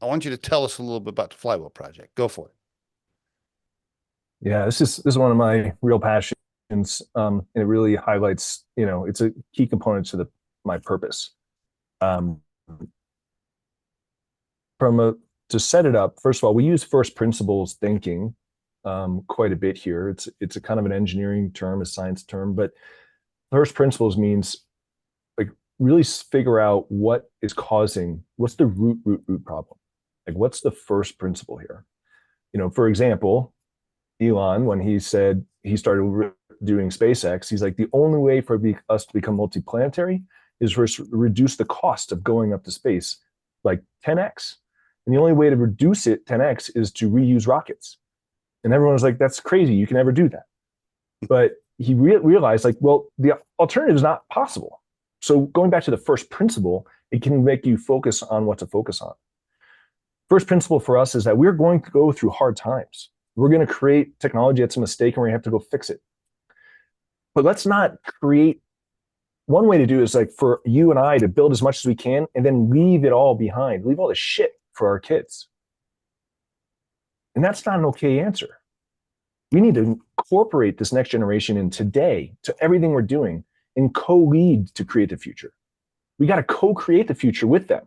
I want you to tell us a little bit about the Flywheel Project. Go for it. Yeah, this is one of my real passions. And it really highlights, it's a key component to my purpose. Um, to set it up, first of all, we use first principles thinking quite a bit here. It's a kind of an engineering term, a science term, but first principles means like really figure out what's the root problem. Like what's the first principle here? For example, Elon, when he said he started doing SpaceX, he's like, the only way for us to become multiplanetary is for us to reduce the cost of going up to space like 10x. And the only way to reduce it 10x is to reuse rockets. And everyone was like, that's crazy. You can never do that. But he realized like, well, the alternative is not possible. So going back to the first principle, it can make you focus on what to focus on. First principle for us is that we're going to go through hard times. We're going to create technology that's a mistake and we have to go fix it. But let's not create, one way to do it is like for you and I to build as much as we can and then leave it all behind, leave all the shit for our kids. And that's not an okay answer. We need to incorporate this next generation in today to everything we're doing and co-lead to create the future. We got to co-create the future with them,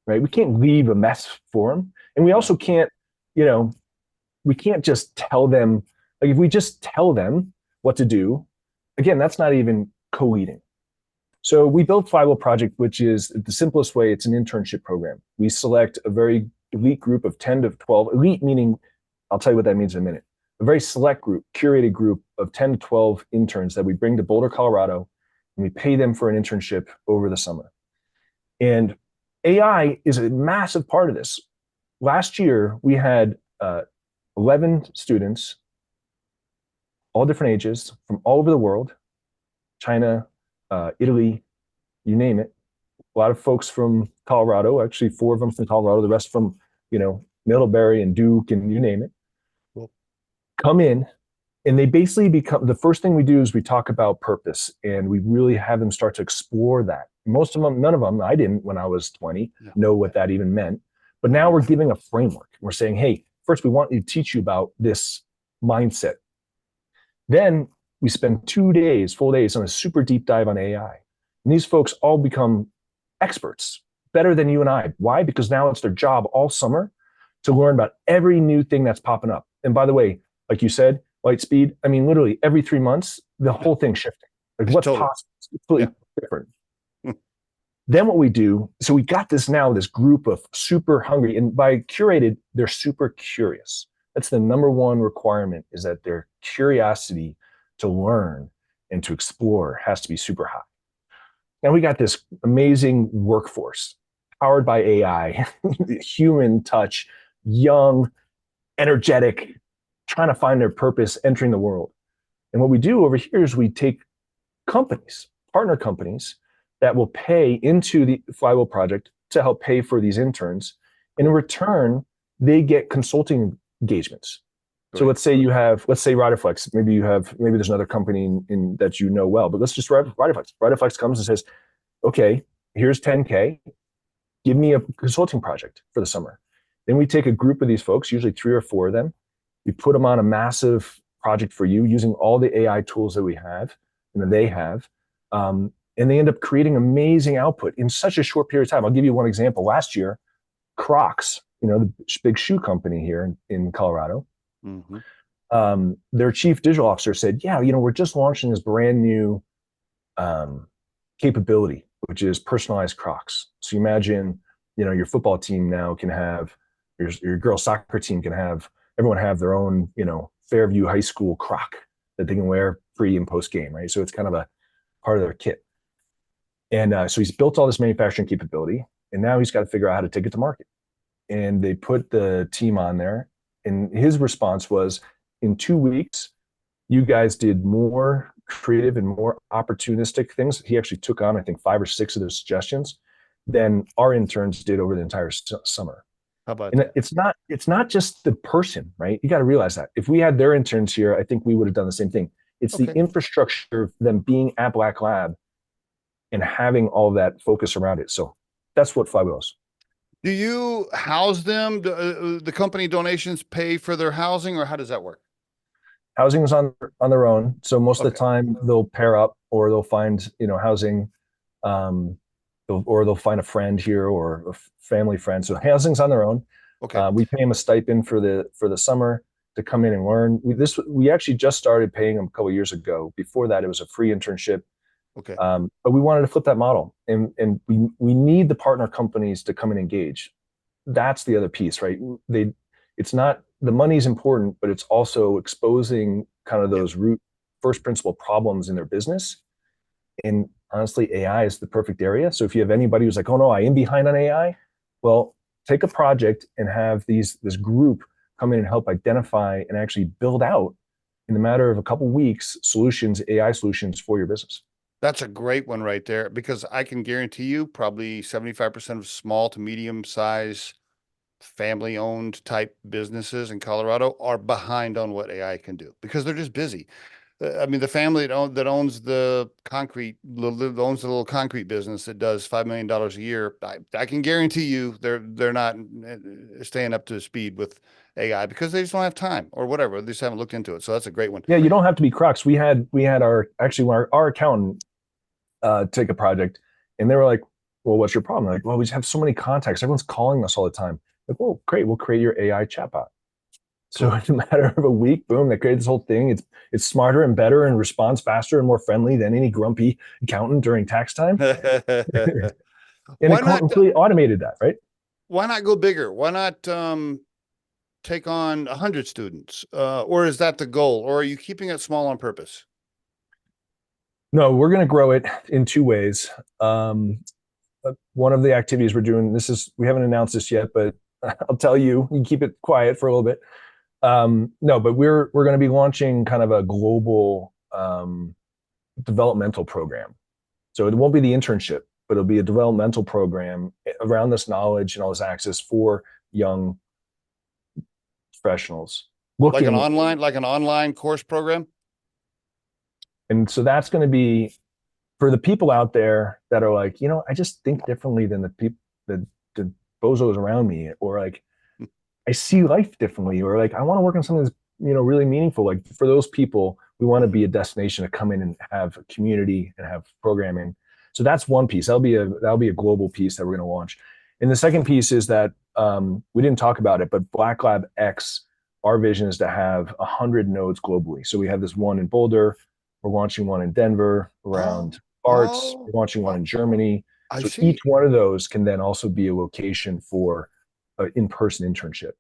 right? We can't leave a mess for them. And we also can't, we can't just tell them, like if we just tell them what to do, again, that's not even co-leading. So we built Flywheel Project, which is the simplest way, it's an internship program. We select a very elite group of 10 to 12, elite meaning, I'll tell you what that means in a minute, a very select group, curated group of 10 to 12 interns that we bring to Boulder, Colorado, and we pay them for an internship over the summer. And AI is a massive part of this. Last year, we had 11 students, all different ages, from all over the world, China, Italy, you name it. A lot of folks from Colorado, actually 4 of them from Colorado, the rest from, Middlebury and Duke and you name it, cool. Come in and they basically become, the first thing we do is we talk about purpose and we really have them start to explore that. Most of them, none of them, I didn't when I was 20, know what that even meant. But now we're giving a framework. We're saying, hey, first we want to teach you about this mindset. Then we spend 2 days, full days on a super deep dive on AI. And these folks all become experts, better than you and I. Why? Because now it's their job all summer to learn about every new thing that's popping up. And by the way, like you said, light speed, I mean, literally every 3 months, the whole thing's shifting. Like what's possible? It's completely different. Then what we do, so we got this group of super hungry, and by curated, they're super curious. That's the number one requirement, is that their curiosity to learn and to explore has to be super high. Now we got this amazing workforce powered by AI, human touch, young, energetic, trying to find their purpose, entering the world. And what we do over here is we take companies, partner companies, that will pay into the Flywheel Project to help pay for these interns. And in return, they get consulting engagements. Great. So let's say Riderflex, maybe there's another company in that you know well, but let's just Riderflex. Riderflex comes and says, okay, here's 10K, give me a consulting project for the summer. Then we take a group of these folks, usually 3 or 4 of them, we put them on a massive project for you using all the AI tools that we have and that they have. And they end up creating amazing output in such a short period of time. I'll give you one example. Last year, Crocs, the big shoe company here in Colorado, their chief digital officer said, we're just launching this brand new capability, which is personalized Crocs. So you imagine, your football team now can have, your girls soccer team can have, everyone have their own, Fairview High School Croc that they can wear pre and post game, right? So it's kind of a part of their kit. And so he's built all this manufacturing capability, and now he's got to figure out how to take it to market. And they put the team on there, and his response was, in 2 weeks, you guys did more creative and more opportunistic things. He actually took on, I think, 5 or 6 of those suggestions than our interns did over the entire summer. How about and that? It's not just the person, right? You got to realize that. If we had their interns here, I think we would have done the same thing. It's the infrastructure of them being at Black Lab and having all that focus around it. So that's what Flywheel is. Do you house them? The company donations pay for their housing, or how does that work? Housing is on their own, so most of the Okay. time they'll pair up or they'll find housing, um, or they'll find a friend here or a family friend. So housing's on their own. Okay. We pay them a stipend for the summer to come in and learn. We actually just started paying them a couple of years ago. Before that, it was a free internship. Okay. But we wanted to flip that model, and we need the partner companies to come and engage. That's the other piece, right? It's not the money's important, but it's also exposing kind of Yep. those root first principle problems in their business. And honestly, AI is the perfect area. So if you have anybody who's like, oh no, I am behind on AI, well, take a project and have this group come in and help identify and actually build out in the matter of a couple of weeks solutions, AI solutions for your business. That's a great one right there, because I can guarantee you probably 75% of small to medium size family owned type businesses in Colorado are behind on what AI can do because they're just busy. I mean, the family that owns the concrete, owns the little concrete business that does $5 million a year. I can guarantee you they're not staying up to speed with AI because they just don't have time or whatever. They just haven't looked into it. So that's a great one. Yeah, you don't have to be crux. We had our accountant take a project, and they were like, "Well, what's your problem?" Like, "Well, we just have so many contacts. Everyone's calling us all the time." Like, "Well, great. We'll create your AI chatbot." So Cool. in a matter of a week, boom, they created this whole thing. It's smarter and better and responds faster and more friendly than any grumpy accountant during tax time. And Why it not? completely automated that, right? Why not go bigger? Why not take on 100 students? Or is that the goal? Or are you keeping it small on purpose? No, we're going to grow it in two ways. One of the activities we're doing, we haven't announced this yet, but I'll tell you, you keep it quiet for a little bit. No, but we're going to be launching kind of a global developmental program. So it won't be the internship, but it'll be a developmental program around this knowledge and all this access for young professionals looking. Like an online course program? And so that's going to be for the people out there that are like, I just think differently than the people, the bozos around me, or like, I see life differently, or like, I want to work on something that's, really meaningful. Like for those people, we want to be a destination to come in and have a community and have programming. So that's one piece. That'll be a global piece that we're going to launch. And the second piece is that we didn't talk about it, but Black Lab X, our vision is to have 100 nodes globally. So we have this one in Boulder. We're launching one in Denver around arts. Oh, We're launching one in Germany. I So see. each one of those can then also be a location for an in-person internship.